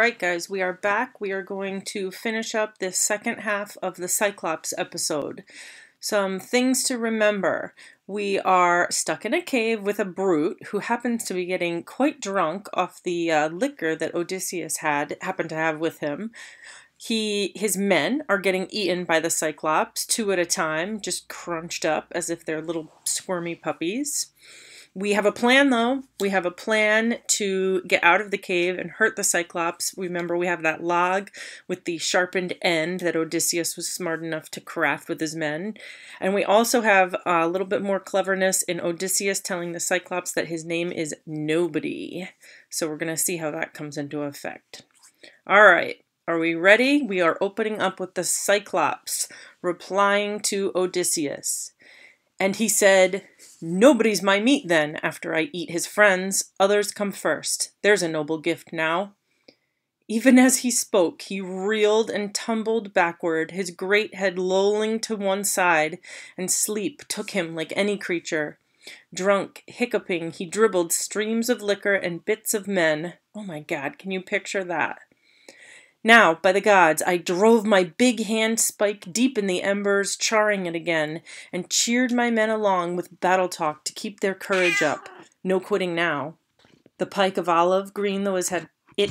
Alright guys, we are back. We are going to finish up this second half of the Cyclops episode. Some things to remember. We are stuck in a cave with a brute who happens to be getting quite drunk off the liquor that Odysseus happened to have with him. His men are getting eaten by the Cyclops, 2 at a time, just crunched up as if they're little squirmy puppies. We have a plan, though. We have a plan to get out of the cave and hurt the Cyclops. Remember, we have that log with the sharpened end that Odysseus was smart enough to craft with his men. And we also have a little bit more cleverness in Odysseus telling the Cyclops that his name is Nobody. So we're going to see how that comes into effect. All right. Are we ready? We are opening up with the Cyclops replying to Odysseus. And he said, "Nobody's my meat then, after I eat his friends. Others come first. There's a noble gift now." Even as he spoke, he reeled and tumbled backward, his great head lolling to one side, and sleep took him like any creature. Drunk, hiccuping, he dribbled streams of liquor and bits of men. Oh my God, can you picture that? "Now, by the gods, I drove my big handspike deep in the embers, charring it again, and cheered my men along with battle talk to keep their courage up. No quitting now." The pike of olive, green though it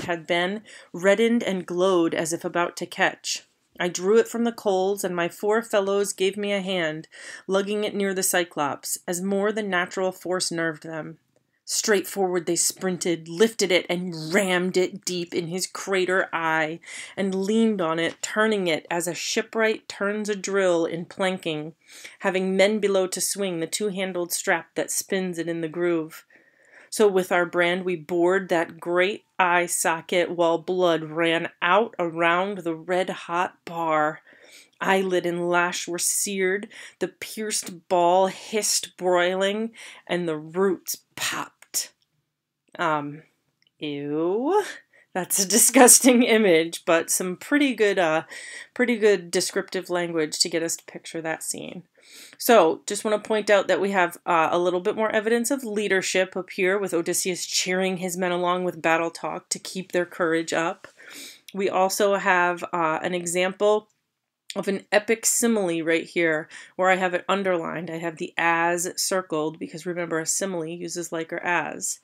had been, reddened and glowed as if about to catch. I drew it from the coals, and my 4 fellows gave me a hand, lugging it near the Cyclops, as more than natural force nerved them. Straight forward they sprinted, lifted it, and rammed it deep in his crater eye, and leaned on it, turning it as a shipwright turns a drill in planking, having men below to swing the 2-handled strap that spins it in the groove. So with our brand we bored that great eye socket while blood ran out around the red-hot bar. Eyelid and lash were seared, the pierced ball hissed broiling, and the roots popped. Ew. That's a disgusting image, but some pretty good descriptive language to get us to picture that scene. So, just want to point out that we have a little bit more evidence of leadership up here with Odysseus cheering his men along with battle talk to keep their courage up. We also have an example of an epic simile right here where I have it underlined. I have the as circled because remember a simile uses like or as.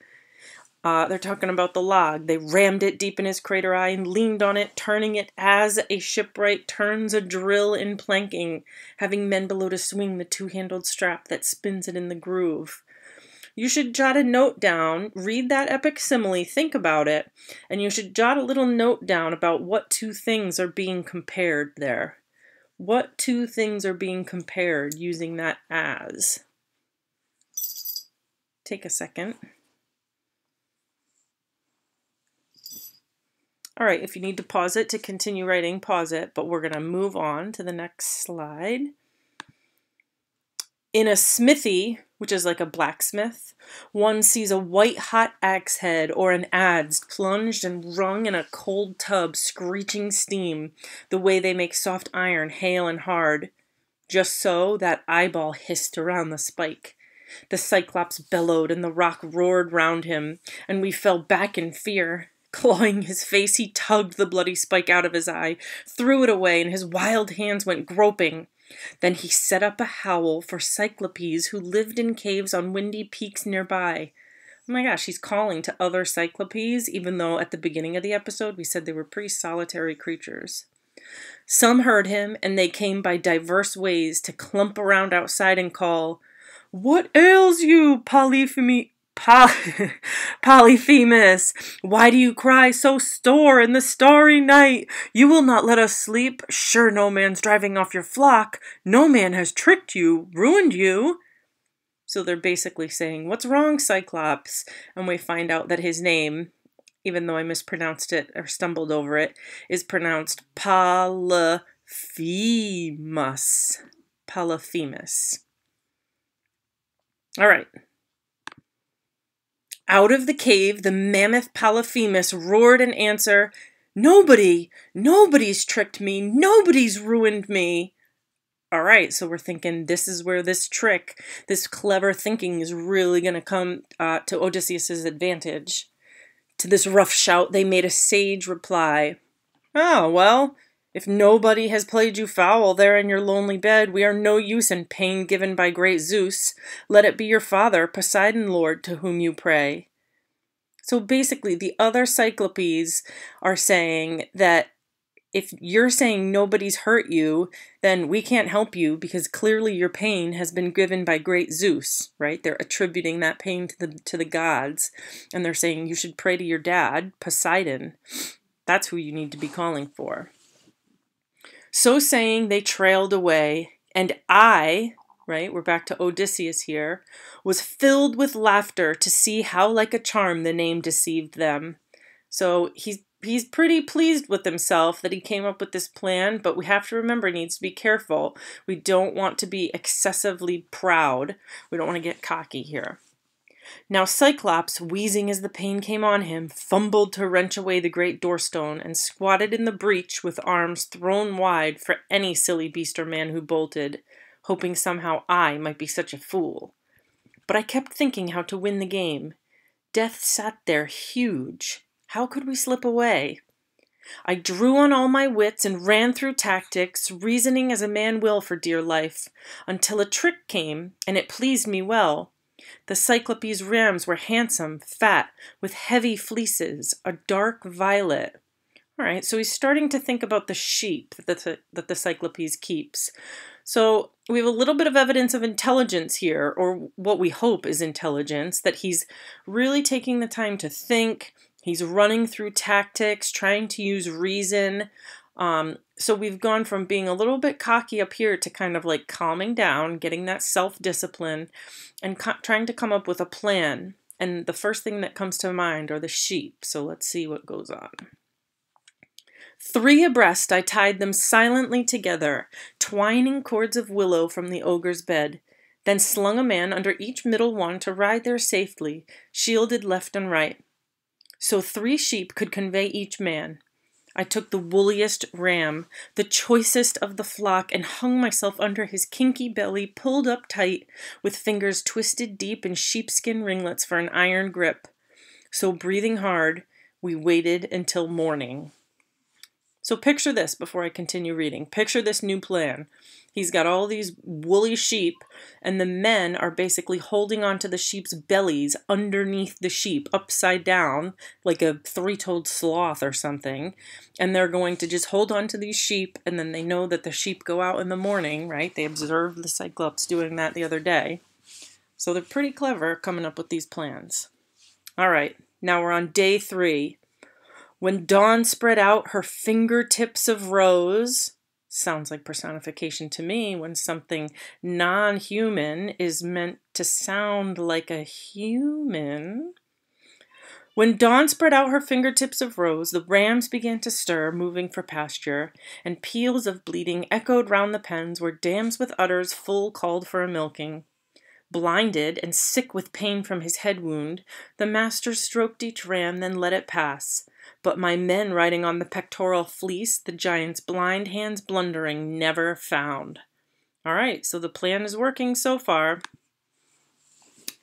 They're talking about the log. They rammed it deep in his crater eye and leaned on it, turning it as a shipwright turns a drill in planking, having men below to swing the 2-handled strap that spins it in the groove. You should jot a note down, read that epic simile, think about it, and you should jot a little note down about what 2 things are being compared there. What 2 things are being compared using that as? Take a second. All right, if you need to pause it to continue writing, pause it, but we're going to move on to the next slide. In a smithy, which is like a blacksmith, one sees a white-hot axe head or an adze plunged and wrung in a cold tub, screeching steam, the way they make soft iron hale and hard. Just so, that eyeball hissed around the spike. The Cyclops bellowed, and the rock roared round him, and we fell back in fear. Clawing his face, he tugged the bloody spike out of his eye, threw it away, and his wild hands went groping. Then he set up a howl for Cyclopes who lived in caves on windy peaks nearby. Oh my gosh, he's calling to other Cyclopes, even though at the beginning of the episode we said they were pretty solitary creatures. Some heard him, and they came by diverse ways to clump around outside and call, "What ails you, Polyphemus? Why do you cry so sore in the starry night? You will not let us sleep. Sure no man's driving off your flock. No man has tricked you, ruined you." So they're basically saying, "What's wrong, Cyclops?" And we find out that his name, even though I mispronounced it or stumbled over it, is pronounced Polyphemus. Polyphemus. All right. Out of the cave, the mammoth Polyphemus roared in answer, Nobody's tricked me. Nobody's ruined me." All right, so we're thinking this is where this trick, this clever thinking is really going to come to Odysseus' advantage. To this rough shout they made a sage reply. "Oh, well, if nobody has played you foul there in your lonely bed, we are no use in pain given by great Zeus. Let it be your father, Poseidon Lord, to whom you pray." So basically, the other Cyclopes are saying that if you're saying nobody's hurt you, then we can't help you because clearly your pain has been given by great Zeus, right? They're attributing that pain to the gods, and they're saying you should pray to your dad, Poseidon. That's who you need to be calling for. So saying, they trailed away, and I, right, we're back to Odysseus here, was filled with laughter to see how like a charm the name deceived them. So he's pretty pleased with himself that he came up with this plan, but we have to remember he needs to be careful. We don't want to be excessively proud. We don't want to get cocky here. Now Cyclops, wheezing as the pain came on him, fumbled to wrench away the great doorstone and squatted in the breach with arms thrown wide for any silly beast or man who bolted, hoping somehow I might be such a fool. But I kept thinking how to win the game. Death sat there huge. How could we slip away? I drew on all my wits and ran through tactics, reasoning as a man will for dear life, until a trick came, and it pleased me well. The Cyclopes' rams were handsome, fat, with heavy fleeces, a dark violet. All right, so he's starting to think about the sheep that the Cyclopes keeps. So we have a little bit of evidence of intelligence here, or what we hope is intelligence, that he's really taking the time to think. He's running through tactics, trying to use reason. So we've gone from being a little bit cocky up here to kind of like calming down, getting that self-discipline, and trying to come up with a plan. And the first thing that comes to mind are the sheep. So let's see what goes on. 3 abreast I tied them silently together, twining cords of willow from the ogre's bed, then slung a man under each middle one to ride there safely, shielded left and right. So 3 sheep could convey each man. I took the woolliest ram, the choicest of the flock, and hung myself under his kinky belly, pulled up tight, with fingers twisted deep in sheepskin ringlets for an iron grip. So breathing hard, we waited until morning. So picture this before I continue reading. Picture this new plan. He's got all these woolly sheep, and the men are basically holding onto the sheep's bellies underneath the sheep, upside down, like a 3-toed sloth or something. And they're going to just hold on to these sheep, and then they know that the sheep go out in the morning, right? They observed the Cyclops doing that the other day. So they're pretty clever coming up with these plans. All right, now we're on day 3. When dawn spread out her fingertips of rose, sounds like personification to me when something non-human is meant to sound like a human. When dawn spread out her fingertips of rose, the rams began to stir, moving for pasture, and peals of bleating echoed round the pens where dams with udders full called for a milking. Blinded and sick with pain from his head wound, the master stroked each ram, then let it pass. But my men riding on the pectoral fleece, the giant's blind hands blundering, never found. All right, so the plan is working so far.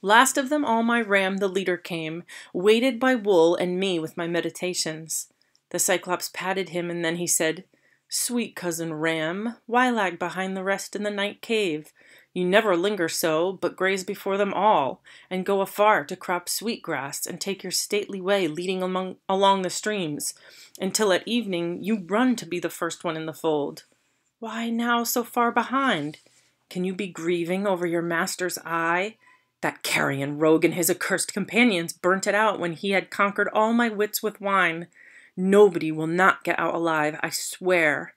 Last of them all my ram, the leader came, weighted by wool and me with my meditations. The Cyclops patted him, and then he said, "Sweet cousin ram, why lag behind the rest in the night cave? You never linger so, but graze before them all, and go afar to crop sweet grass, and take your stately way leading along the streams, until at evening you run to be the first one in the fold. Why now so far behind? Can you be grieving over your master's eye? That carrion rogue and his accursed companions burnt it out when he had conquered all my wits with wine. Nobody will not get out alive, I swear.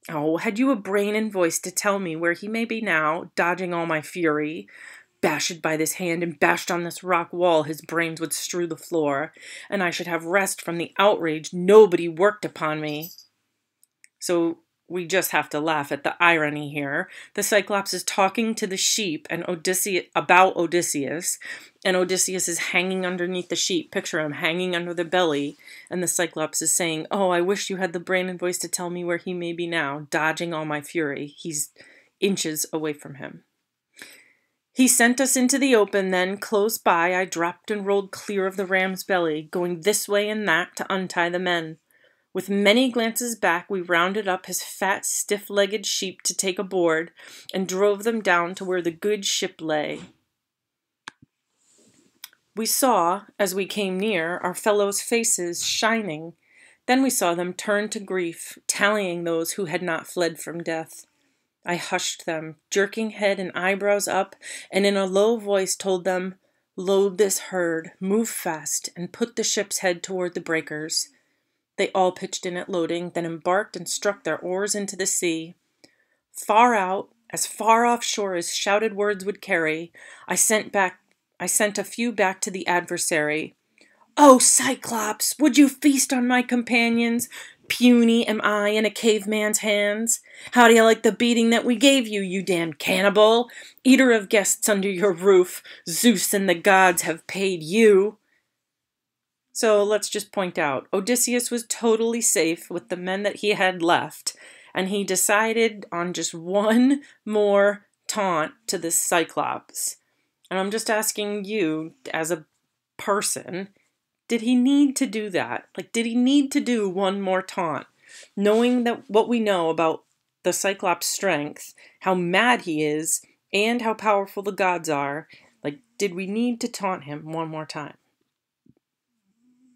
Oh, had you a brain and voice to tell me where he may be now, dodging all my fury? Bashed by this hand and bashed on this rock wall, his brains would strew the floor, and I should have rest from the outrage nobody worked upon me." So we just have to laugh at the irony here. The Cyclops is talking to the sheep and about Odysseus, and Odysseus is hanging underneath the sheep. Picture him hanging under the belly, and the Cyclops is saying, "Oh, I wish you had the brain and voice to tell me where he may be now, dodging all my fury." He's inches away from him. He sent us into the open, then, close by, I dropped and rolled clear of the ram's belly, going this way and that to untie the men. With many glances back, we rounded up his fat, stiff-legged sheep to take aboard, and drove them down to where the good ship lay. We saw, as we came near, our fellows' faces shining. Then we saw them turn to grief, tallying those who had not fled from death. I hushed them, jerking head and eyebrows up, and in a low voice told them, "Load this herd, move fast, and put the ship's head toward the breakers." They all pitched in at loading, then embarked and struck their oars into the sea. Far out, as far offshore as shouted words would carry, I sent a few back to the adversary. "O Cyclops, would you feast on my companions? Puny am I in a caveman's hands. How do you like the beating that we gave you, you damned cannibal? Eater of guests under your roof, Zeus and the gods have paid you." So let's just point out, Odysseus was totally safe with the men that he had left, and he decided on just one more taunt to this Cyclops. And I'm just asking you, as a person, did he need to do that? Like, did he need to do one more taunt? Knowing that what we know about the Cyclops' strength, how mad he is, and how powerful the gods are, like, did we need to taunt him one more time?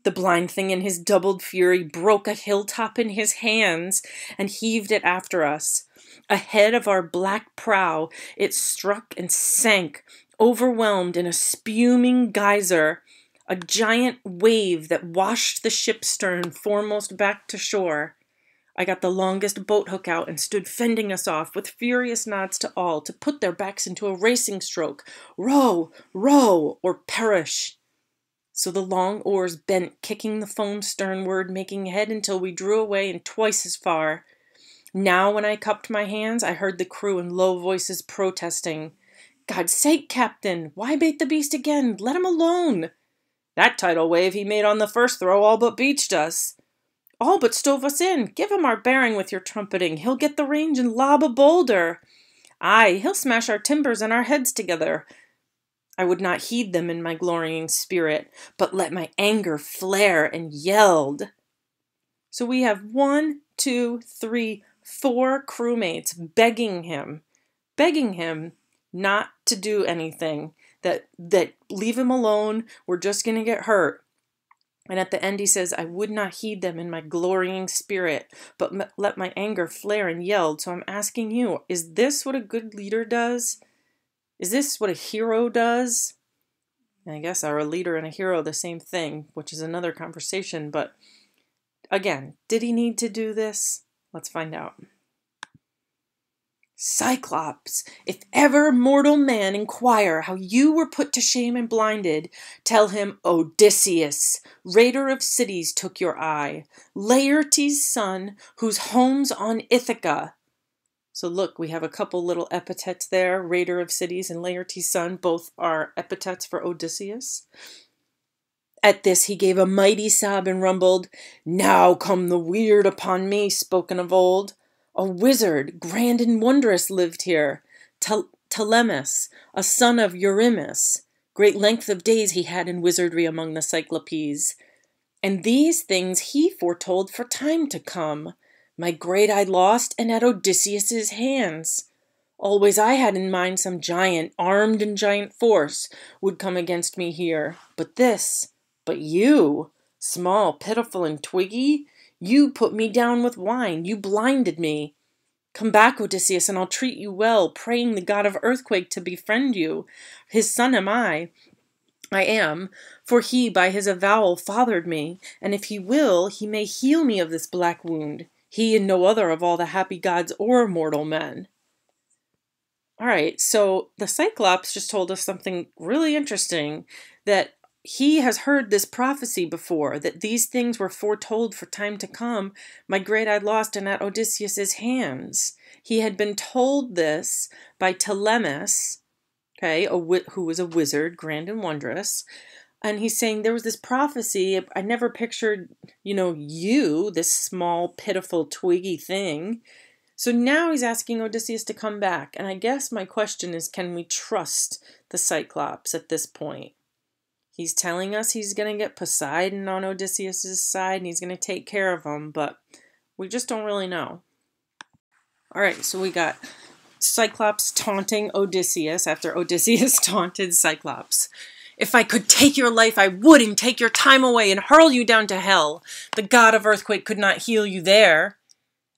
The blind thing in his doubled fury broke a hilltop in his hands and heaved it after us. Ahead of our black prow, it struck and sank, overwhelmed in a spuming geyser, a giant wave that washed the ship's stern foremost back to shore. I got the longest boat hook out and stood fending us off with furious nods to all to put their backs into a racing stroke. Row, row, or perish. So the long oars bent, kicking the foam sternward, making head until we drew away and twice as far. Now when I cupped my hands, I heard the crew in low voices protesting. "God's sake, Captain, why bait the beast again? Let him alone." "That tidal wave he made on the first throw all but beached us." "All but stove us in. Give him our bearing with your trumpeting. He'll get the range and lob a boulder." "Aye, he'll smash our timbers and our heads together." I would not heed them in my glorying spirit, but let my anger flare and yelled. So we have 1, 2, 3, 4 crewmates begging him not to do anything, that leave him alone, we're just going to get hurt. And at the end he says, "I would not heed them in my glorying spirit, but let my anger flare and yelled." So I'm asking you, is this what a good leader does? Is this what a hero does? And I guess are a leader and a hero the same thing, which is another conversation. But again, did he need to do this? Let's find out. "Cyclops, if ever mortal man inquire how you were put to shame and blinded, tell him Odysseus, raider of cities, took your eye, Laertes' son, whose home's on Ithaca." So look, we have a couple little epithets there. Raider of cities and Laertes' son, both are epithets for Odysseus. At this he gave a mighty sob and rumbled, "Now come the weird upon me, spoken of old. A wizard, grand and wondrous, lived here, Telemus, a son of Eurymus. Great length of days he had in wizardry among the Cyclopes. And these things he foretold for time to come. My great I lost, and at Odysseus' hands. Always I had in mind some giant, armed in giant force, would come against me here. But you, small, pitiful, and twiggy, you put me down with wine, you blinded me. Come back, Odysseus, and I'll treat you well, praying the god of earthquake to befriend you. His son am I am, for he by his avowal fathered me, and if he will, he may heal me of this black wound. He and no other of all the happy gods or mortal men." All right, so the Cyclops just told us something really interesting, that he has heard this prophecy before, that these things were foretold for time to come. My great I lost, and at Odysseus' hands. He had been told this by Telemus, okay, who was a wizard, grand and wondrous. And he's saying there was this prophecy. I never pictured, you, this small, pitiful, twiggy thing, So now he's asking Odysseus to come back, and I guess my question is, can we trust the Cyclops at this point? He's telling us he's going to get Poseidon on Odysseus' side, and he's going to take care of him, but we just don't really know. All right, so we got Cyclops taunting Odysseus after Odysseus taunted Cyclops. If I could take your life, I would, and take your time away and hurl you down to hell. The god of earthquake could not heal you there.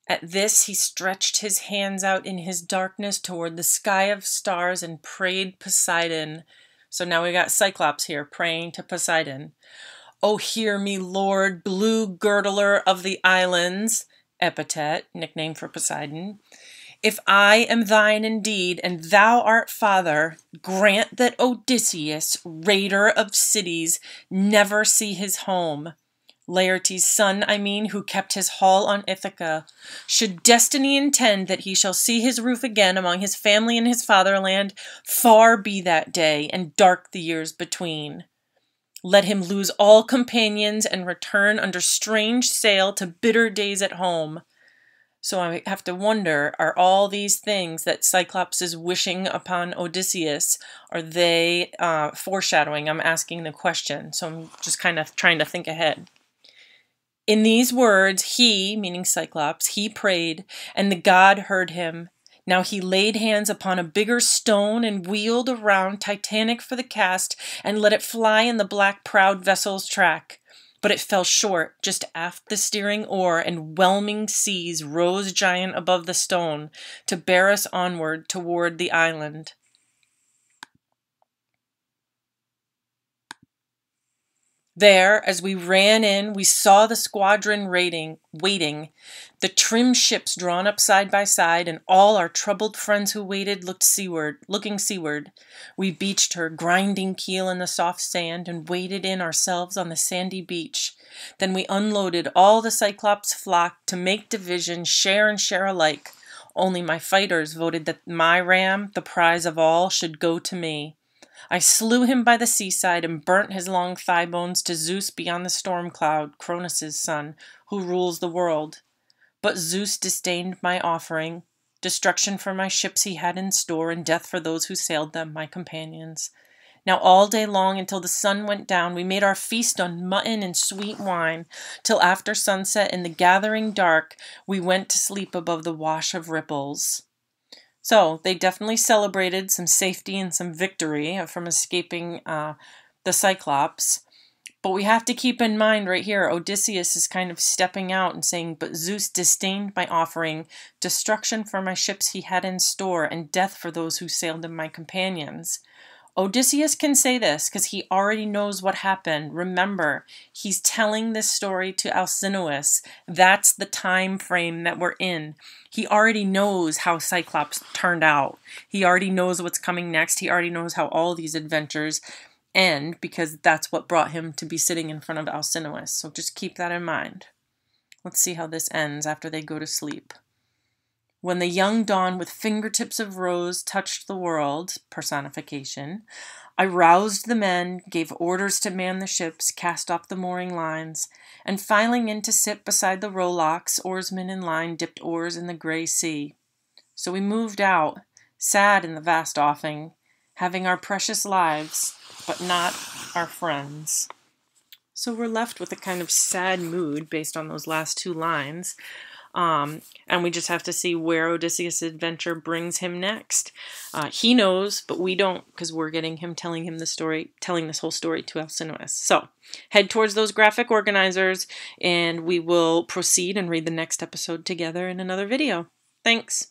At this, he stretched his hands out in his darkness toward the sky of stars and prayed Poseidon. So now we got Cyclops here praying to Poseidon. Oh, hear me, Lord, blue girdler of the islands, epithet, nickname for Poseidon. If I am thine indeed, and thou art father, grant that Odysseus, raider of cities, never see his home. Laertes' son, I mean, who kept his hall on Ithaca. Should destiny intend that he shall see his roof again among his family and his fatherland, far be that day, and dark the years between. Let him lose all companions and return under strange sail to bitter days at home. So I have to wonder, are all these things that Cyclops is wishing upon Odysseus, are they foreshadowing? I'm asking the question, so I'm just kind of trying to think ahead. In these words, he, meaning Cyclops, he prayed, and the god heard him. Now he laid hands upon a bigger stone and wheeled around Titanic for the cast and let it fly in the black proud vessel's track. But it fell short, just aft the steering oar, and whelming seas rose giant above the stone to bear us onward toward the island. There, as we ran in, we saw the squadron waiting, the trim ships drawn up side by side, and all our troubled friends who waited looking seaward. We beached her, grinding keel in the soft sand, and waded in ourselves on the sandy beach. Then we unloaded all the Cyclops flock to make division, share and share alike. Only my fighters voted that my ram, the prize of all, should go to me. I slew him by the seaside and burnt his long thigh bones to Zeus beyond the storm cloud, Cronus' son, who rules the world. But Zeus disdained my offering. Destruction for my ships he had in store, and death for those who sailed them, my companions. Now all day long until the sun went down, we made our feast on mutton and sweet wine, till after sunset in the gathering dark, we went to sleep above the wash of ripples. So they definitely celebrated some safety and some victory from escaping the Cyclops. But we have to keep in mind right here, Odysseus is kind of stepping out and saying, but Zeus disdained my offering, destruction for my ships he had in store, and death for those who sailed in my companions. Odysseus can say this because he already knows what happened. Remember, he's telling this story to Alcinous. That's the time frame that we're in. He already knows how Cyclops turned out. He already knows what's coming next. He already knows how all these adventures end because that's what brought him to be sitting in front of Alcinous. So just keep that in mind. Let's see how this ends after they go to sleep. When the young dawn with fingertips of rose touched the world, personification, I roused the men, gave orders to man the ships, cast off the mooring lines, and filing in to sit beside the rowlocks, oarsmen in line dipped oars in the gray sea. So we moved out, sad in the vast offing, having our precious lives, but not our friends. So we're left with a kind of sad mood based on those last two lines. And we just have to see where Odysseus' adventure brings him next. He knows, but we don't, because we're getting him telling this whole story to Alcinous. So head towards those graphic organizers, and we will proceed and read the next episode together in another video. Thanks.